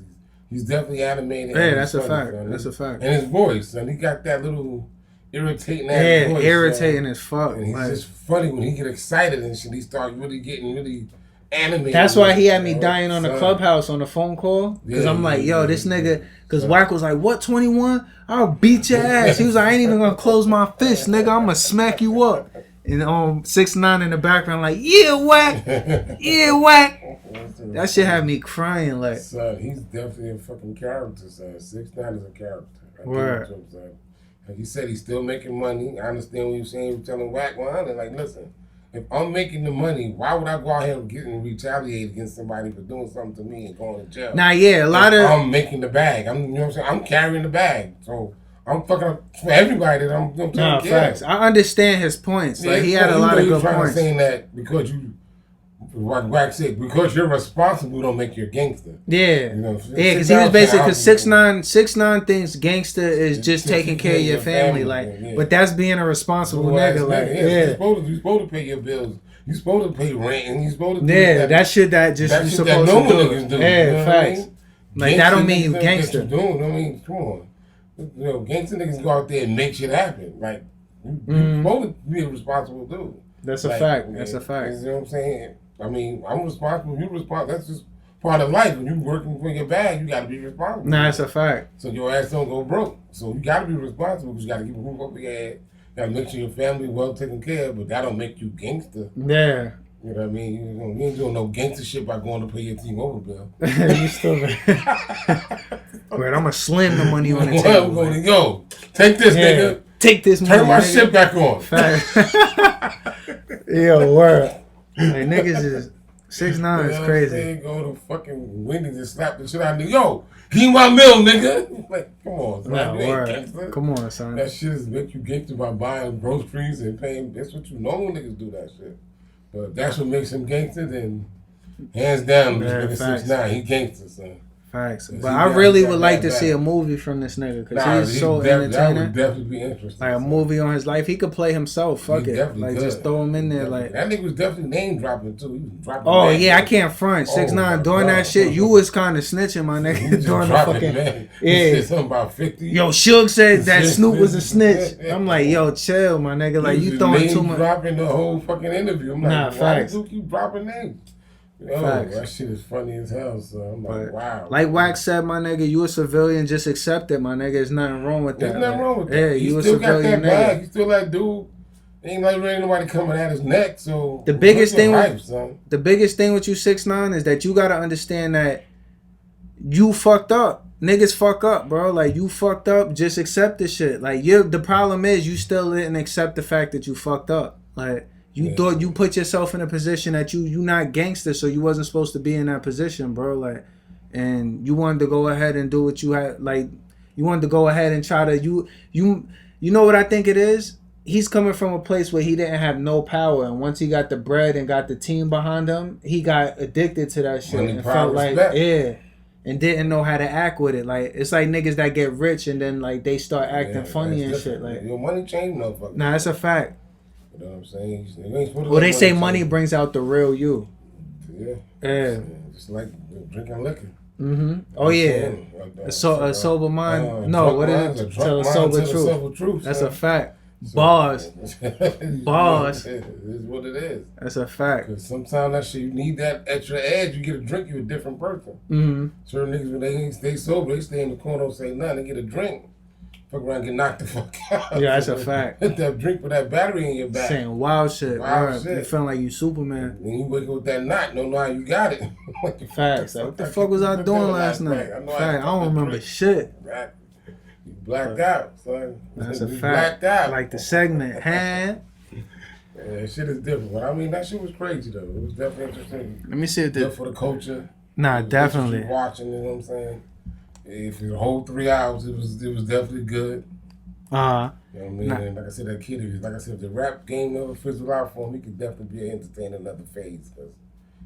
he's definitely animated. Yeah, that's a fact. That's a fact. And his voice, and he got that little irritating ass voice. Irritating as fuck. And he's just funny when he get excited and shit. He start really getting animated. That's why he had me dying on the Clubhouse on the phone call, because I'm like, yo, this nigga, because Wack was like, what, 21? I'll beat your ass. He was like, I ain't even gonna close my fist, nigga. I'm gonna smack you up. And 6ix9ine in the background like, yeah, Wack. Yeah, Wack. That shit had me crying. Like, son, he's definitely a fucking character, son. 6ix9ine is a character. Word. Like you said, he's still making money. I understand what you're saying. You're telling Wack 100. Like, listen, if I'm making the money, why would I go out here and retaliate against somebody for doing something to me and going to jail? Nah, yeah, I'm making the bag. You know what I'm saying? I'm carrying the bag. So I'm fucking up for everybody that I'm taking care of. Facts. I understand his points. Like, he had a lot of good points. Saying that because like Wack said, because you're responsible don't make you a gangster. Yeah. You know, because he was basically, because 6ix9ine thinks gangster is just taking care of your family. Like, but that's being a responsible nigga. Like, you're supposed to pay your bills. You're supposed to pay rent, and you're supposed to do that shit that just you're supposed to do. Yeah, facts. Like, that don't mean you gangster. I mean, come on. You know, gangster niggas go out there and make shit happen. Like, you're supposed to be a responsible dude. That's a fact. That's a fact. You know what I'm saying? I mean, I'm responsible. You're responsible. That's just part of life. When you're working for your bag, you got to be responsible. Nah, that's a fact. So your ass don't go broke. So you got to be responsible, because you got to keep a roof over your head. You got to make sure your family well taken care of, but that don't make you gangster. Yeah. You know what I mean? You ain't doing no gangster shit by going to pay your team over, Bill. You still Wait, I'm going to slam the money on the table. Yo, take this, nigga. Take this money. Turn my shit back on. Yo, word. Like, niggas is 6ix9ine is crazy. They go to fucking Wendy's and slap the shit out of me. Yo, give me my meal, nigga. Like, come on, son. Nah, you ain't gangster. Come on, son. That shit is make you gangster by buying groceries and paying. That's what you know when niggas do that shit. But if that's what makes him gangster, then hands down, this nigga 6ix9ine, he gangster, son. Facts. Yes, But he I got- really he got would like that to see bad. a movie from this nigga because Nah, he's so that entertaining. would definitely be interesting. Like a movie on his life. He could play himself. Fuck He it. definitely Like could. just throw him in He there. definitely- Like that nigga was definitely name dropping too. He was dropping. oh names. yeah, I can't front. Oh, 6ix9ine my during God. that shit. You was kind of snitching, my He nigga, just during the dropping, fucking man. yeah. He said something about 50. Yo, Suge said that Snoop was a snitch. I'm like, yo, chill, my nigga. Like you throwing too much. Dropping the whole fucking interview. I'm like, Nah, why facts. do you keep dropping names? Yo, Facts. that shit is funny as hell. So I'm like, But wow. like Wack said, my nigga, you a civilian, just accept it, my nigga. There's nothing wrong with that. There's nothing wrong with that. Yeah, He you a still got civilian that bag. nigga. He still that dude. Ain't like really nobody coming at his neck. So The biggest where's your thing hype, son? The biggest thing with you 6ix9ine is that you gotta understand that you fucked up. Niggas fuck up, bro. Like you fucked up. Just accept the shit. Like the problem is you still didn't accept the fact that you fucked up. Like you thought you put yourself in a position that you not gangster, so you wasn't supposed to be in that position, bro. Like, and you wanted to go ahead and do what you had. Like, you wanted to go ahead and try to you know what I think it is. He's coming from a place where he didn't have no power, and once he got the bread and got the team behind him, he got addicted to that shit Money, and power, felt like respect. and didn't know how to act with it. Like it's like niggas that get rich and then like they start acting funny and that's shit. different. Like Your money change, motherfucker. nah, that's a fact. You know what I'm saying? You ain't supposed to Well, let they say change. money brings out the real you. Yeah. Yeah. Just like drinking liquor. Mm-hmm. Oh yeah. A sober mind. No, what is it? Tell a sober truth. That's a fact. Bars. Bars. It is what it is. That's a fact. Because sometimes that shit, you need that extra edge. You get a drink, you a different person. Mm-hmm. Certain niggas, when they ain't stay sober, they stay in the corner, don't say nothing. They get a drink. Fuck around, get knocked the fuck out. Yeah, that's a fact. Hit that drink with that battery in your back. Saying wild shit. Wild Right. shit. You feeling like you Superman. When you wake up with that knot, don't know how you got it. Facts. Like, what the fuck was I doing last night? Fact. I don't remember shit. You blacked out, son. That's a You fact. blacked out. Like the segment, huh? Yeah, shit is different. But I mean, that shit was crazy though. It was definitely interesting. Let me see if Good the for the culture. nah, The definitely. you watching, you know what I'm saying? If the whole 3 hours, it was definitely good. You know what I mean? Nah. And like I said, that kid, if the rap game never fizzled out for him, he could definitely be entertaining another phase because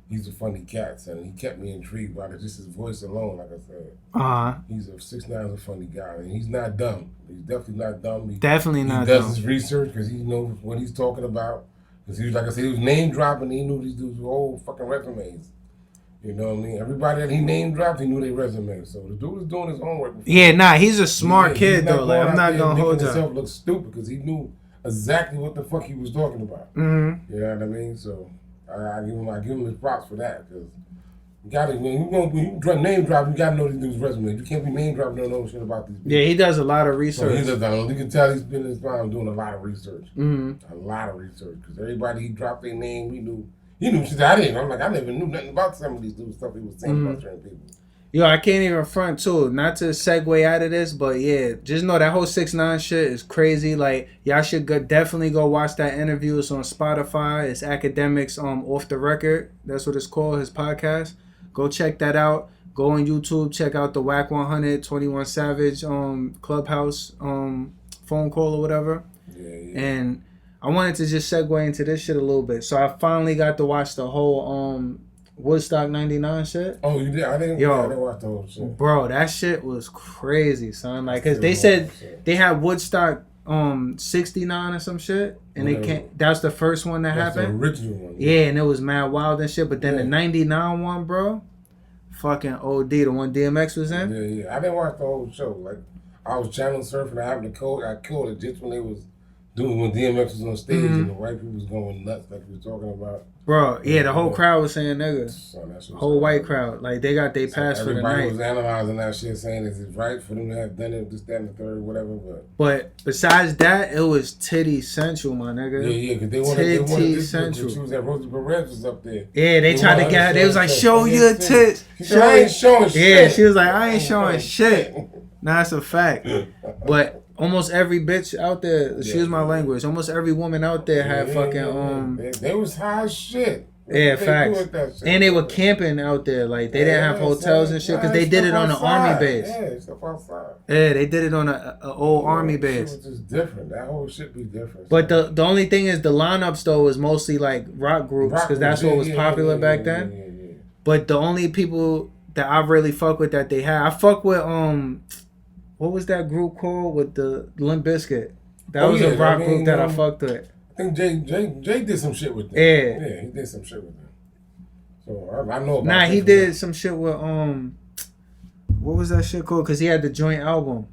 he's a funny cat, son. He kept me intrigued by just his voice alone, like I said. He's 6ix9ine's a funny guy, and he's not dumb. He's definitely not dumb. Definitely not He does dumb. his research because he knows what he's talking about. Because he was, like I said, he was name dropping. He knew these dudes' whole fucking resumes. You know what I mean? Everybody that he name dropped, he knew their resumes. So the dude was doing his homework. Before. Yeah, nah, he's a smart He's kid not though. Like going I'm out not there gonna making hold himself you. look stupid because he knew exactly what the fuck he was talking about. Mm-hmm. You know what I mean? So I give him his props for that because you gotta when you name drop, you gotta know these dudes' resumes. You can't be name dropping and don't know shit about these people. Yeah, he does a lot of So research. you can tell he's been in his prime doing a lot of research. Mm-hmm. A lot of research because everybody he dropped their name, he knew shit I didn't. I'm like, I never knew nothing about some of these dudes stuff he was saying about certain people. Yo, I can't even front too. Not to segue out of this, but yeah, just know that whole 6ix9ine shit is crazy. Like y'all should definitely go watch that interview. It's on Spotify. It's Academics Off the Record. That's what it's called. His podcast. Go check that out. Go on YouTube. Check out the Wack 100 21 Savage Clubhouse phone call or whatever. Yeah. And I wanted to just segue into this shit a little bit. So I finally got to watch the whole Woodstock 99 shit. Oh, you did? I didn't watch the whole shit. Bro, that shit was crazy, son. Like, cause they said they had Woodstock 69 or some shit, and they can't. That's the first one that That's happened. the original one. Yeah, and it was mad wild and shit. But then the 99 one, bro, fucking OD, the one DMX was in. Yeah. I didn't watch the whole show. Like, I was channel surfing. I happened to code. I killed it just when they was doing when DMX was on stage and the white people was going nuts, like we were talking about. Bro, yeah, the whole crowd was saying nigga. Son, whole white crowd, like they got their pass for the everybody night. was analyzing that shit, saying is it right for them to have done it, this, that, and the third, whatever. But besides that, it was titty central, my nigga. Yeah, because they wanted this central. she was at Rosie Perez was up there. Yeah, they tried to get her. They was like, show Yeah, your tits. She said, I ain't showing shit. Yeah, she was like, I ain't showing shit. Nah, that's a fact. But almost every bitch out there, excuse my language, almost every woman out there had fucking They was high as shit. Yeah, facts. And they were camping out there. Like, they didn't have hotels and shit because they did it on an army base. Yeah, stuff outside. Yeah, they did it on a old army base. It was just different. That whole shit be different. But the only thing is the lineups, though, was mostly, like, rock groups because that's what was popular back then. But the only people that I really fuck with that they had. I fuck with what was that group called with the Limp Bizkit? That was a rock group that I fucked with. I think Jay did some shit with them. Yeah. Yeah, he did some shit with them. So I know about. Nah, he did some shit with what was that shit called? Cause he had the joint album.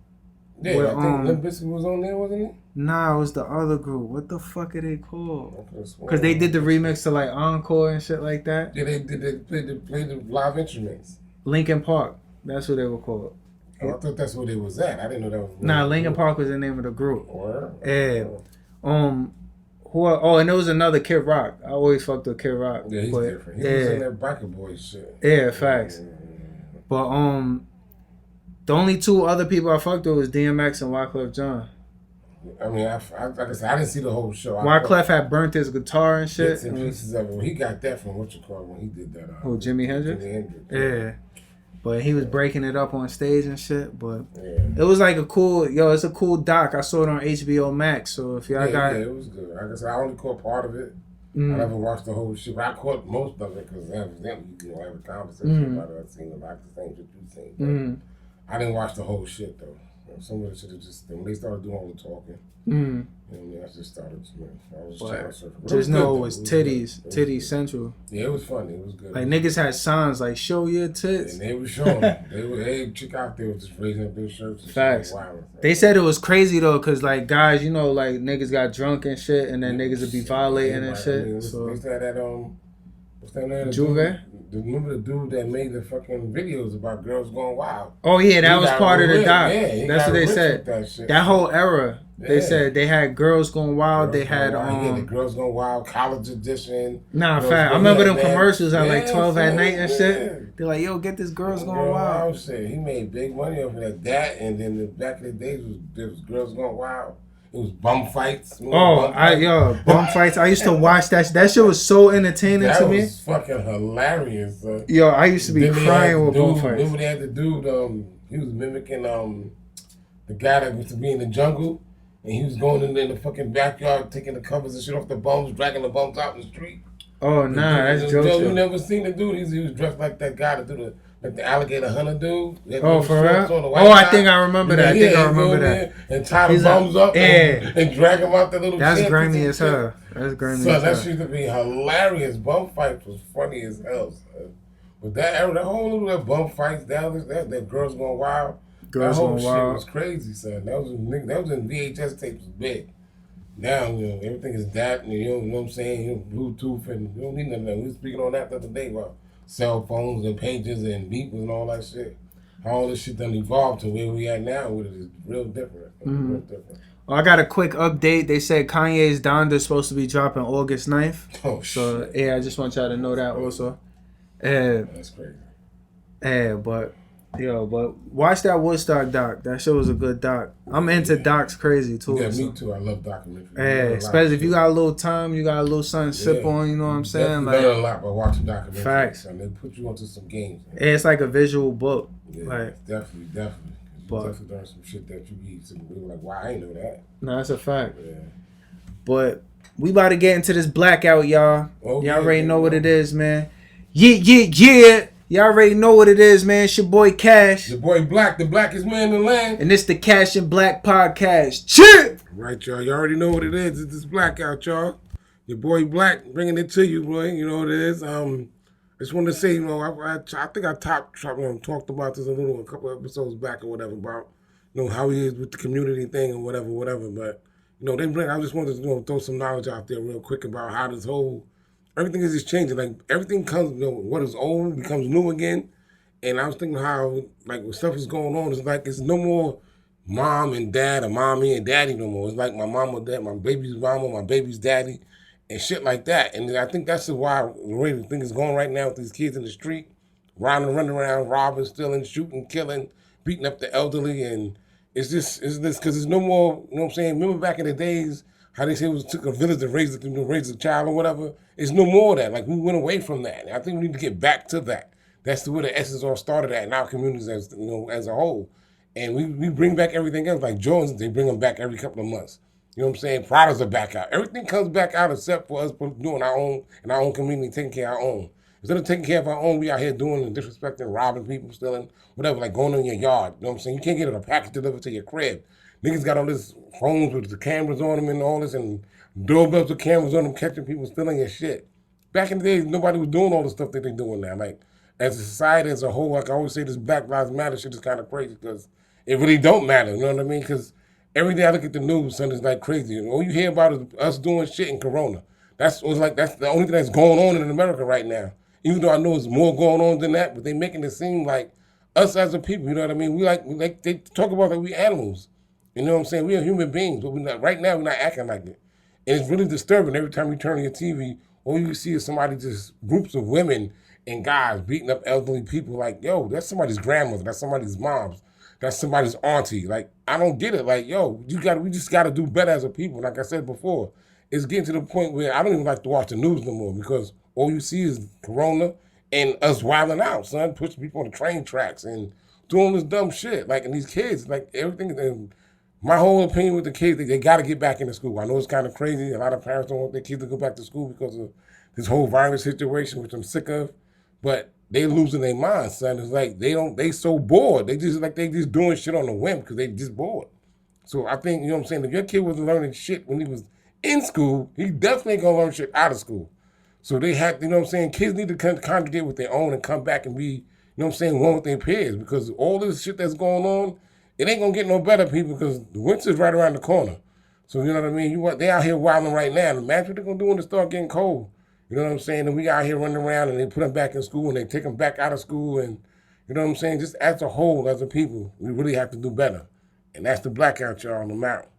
Yeah, with, I think Limp Bizkit was on there, wasn't he? Nah, it was the other group. What the fuck are they called? Cause they did the remix to like Encore and shit like that. Yeah, they played the live instruments. Linkin Park. That's what they were called. Oh, I thought that's where they was at. I didn't know that was. Nah, Linkin Park was the name of the group. Or? Yeah. And there was another Kid Rock. I always fucked with Kid Rock. Yeah, he's different. He was in that Biker Boy shit. Yeah, facts. But the only two other people I fucked with was DMX and Wyclef Jean. I mean, like I said, I didn't see the whole show. Wyclef had burnt his guitar and shit. Bits and pieces of it. Well, he got that from what you call when he did that. Jimi Hendrix? Jimi Hendrix. Yeah. But he was breaking it up on stage and shit. But yeah. It was like it's a cool doc. I saw it on HBO Max. So if y'all got... Yeah, it was good. Like I said, I only caught part of it. I never watched the whole shit. But I caught most of it because evidently you can have a conversation about it. I've seen a lot of the things that you've seen. I didn't watch the whole shit, though. Some of the shit just... When they started doing all the talking, I just started... I was trying to surf. Just know it was titties central. Yeah, it was funny. It was good. Like, niggas had signs like, show your tits. And they were showing. Every chick out there was just raising up their shirts. And facts. Shit. They said it was crazy, though, because, like, guys, you know, like, niggas got drunk and shit, and then niggas would be violating and shit. I mean, so they said that, what's that name? Juve? Remember the dude that made the fucking videos about girls going wild? Oh, yeah, that was part of the doc. Yeah, that's what they said. That whole era. They said they had Girls Going Wild. They had the Girls Going Wild college edition. Nah, fact. I remember them commercials at like 12 at night and shit. They're like, yo, get this Girls Going Wild. Shit. He made big money off of that. And then back in the days, there was Girls Going Wild. It was bum fights. Bum fights. I used to watch that. That shit was so entertaining to me. That was fucking hilarious. Yo, I used to be crying with bum fights. Remember they had the dude, he was mimicking the guy that used to be in the jungle. And he was going in there in the fucking backyard, taking the covers and shit off the bums, dragging the bums out in the street. Oh, nah, that's Joe. You never seen the dude? He was dressed like that guy to do the alligator hunter dude. Oh, for real? I think I remember that. I remember that. And tie the bums up and drag them out the little shit. That's grimy as hell. That's grimy as hell. That used to be hilarious. Bum fights was funny as hell, son. But that whole little bum fights, that Girls Going Wild. Girls that whole Going shit Wild was crazy, son. That was in VHS tapes was big. Now, everything is that, and you know what I'm saying? Bluetooth, and you don't need none of that. We were speaking on that the other day about cell phones and pages and beepers and all that shit. How all this shit done evolved to where we at now with it is real different. Real different. Well, I got a quick update. They said Kanye's Donda is supposed to be dropping August 9th. Oh, so, shit. Yeah, I just want y'all to know that also. That's crazy. But watch that Woodstock doc. That show was a good doc. I'm into docs crazy too. Yeah, me too. I love documentaries. Especially if you got a little time, you got a little something to sip on. You know what I'm saying? Like, learn a lot by watching documentaries. Facts. And they put you onto some games. It's like a visual book. Yeah, like, definitely. You definitely learn some shit that you eat. Some people like, wow, I ain't know that. No, that's a fact. Yeah. But we about to get into this blackout, y'all. Oh, y'all already know what it is, man. Yeah. Y'all already know what it is, man. It's your boy Cassh. Your boy Black, the blackest man in the land. And it's the Cassh and Black Podcast. Chip! Right, y'all. You already know what it is. It's this blackout, y'all. Your boy Black bringing it to you, boy. You know what it is. I just want to say, I think I talked about this a couple of episodes back or whatever about, how he is with the community thing or whatever. But, I just wanted to throw some knowledge out there real quick about how this whole... Everything is just changing. Like, everything comes, what is old becomes new again. And I was thinking how, like, when stuff is going on, it's like it's no more mom and dad or mommy and daddy no more. It's like my mom or dad, my baby's mama, my baby's daddy, and shit like that. And I think that's why the way the thing is going right now with these kids in the street, running around, robbing, stealing, shooting, killing, beating up the elderly. And it's this, because there's no more, you know what I'm saying? Remember back in the days, how they say it took a village to raise a child or whatever. It's no more of that. Like, we went away from that. And I think we need to get back to that. That's where the essence all started at in our communities as a whole. And we bring back everything else. Like Jordans, they bring them back every couple of months. You know what I'm saying? Pradas are back out. Everything comes back out except for us doing our own, in our own community, taking care of our own. Instead of taking care of our own, we out here doing and disrespecting, robbing people, stealing, whatever, like going in your yard. You know what I'm saying? You can't get a package delivered to your crib. Niggas got all this phones with the cameras on them and all this, and doorbells with cameras on them, catching people stealing your shit. Back in the days, nobody was doing all the stuff that they doing now. Like, as a society as a whole, like I always say, this Black Lives Matter shit is kind of crazy because it really don't matter. You know what I mean? Because every day I look at the news, son, it's like crazy. And all you hear about is us doing shit in Corona. That's the only thing that's going on in America right now. Even though I know there's more going on than that, but they making it seem like us as a people, you know what I mean? We like they talk about like we animals. You know what I'm saying? We are human beings, but right now we're not acting like it. And it's really disturbing. Every time you turn on your TV, all you see is somebody, just groups of women and guys beating up elderly people. Like, yo, that's somebody's grandmother. That's somebody's mom's. That's somebody's auntie. Like, I don't get it. Like, yo, we just got to do better as a people. Like I said before, it's getting to the point where I don't even like to watch the news no more because all you see is Corona and us wilding out, son, pushing people on the train tracks and doing this dumb shit. Like, and these kids, like everything. And my whole opinion with the kids, they got to get back into school. I know it's kind of crazy. A lot of parents don't want their kids to go back to school because of this whole virus situation, which I'm sick of. But they losing their minds, son. It's like they so bored. They just doing shit on a whim because they just bored. So I think, you know what I'm saying, if your kid wasn't learning shit when he was in school, he definitely ain't gonna learn shit out of school. So they have, you know what I'm saying, kids need to congregate with their own and come back and be, you know what I'm saying, one with their peers, because all this shit that's going on, it ain't gonna get no better, people, because the winter's right around the corner. So you know what I mean? They out here wilding right now. Imagine what they're gonna do when it start getting cold. You know what I'm saying? And we out here running around and they put them back in school and they take them back out of school, and you know what I'm saying? Just as a whole, as a people, we really have to do better. And that's the blackout, y'all, on the mountain.